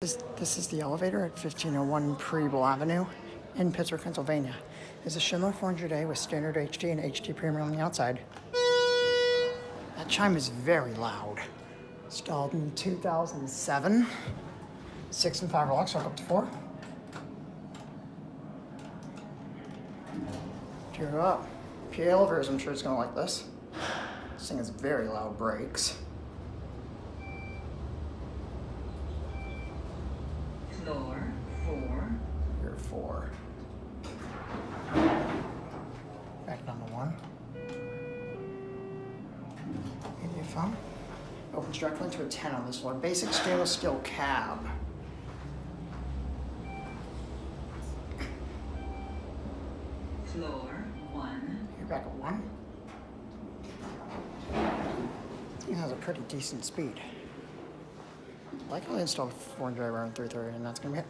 This is the elevator at 1501 Preble Avenue in Pittsburgh, Pennsylvania. It's a Schindler 400A with standard HD and HD Premium on the outside. That chime is very loud. Installed in 2007. 6 and 5 locks, hook up to 4. Gear it up. Peelle elevators, I'm sure it's gonna like this. This thing has very loud brakes. Floor 4. Here 4. Back down to 1. Idiot phone. Opens directly into a 10 on this floor. Basic stainless steel cab. Floor 1. You're back at 1. It has a pretty decent speed. I like how they installed 400 around 330, and that's gonna be it.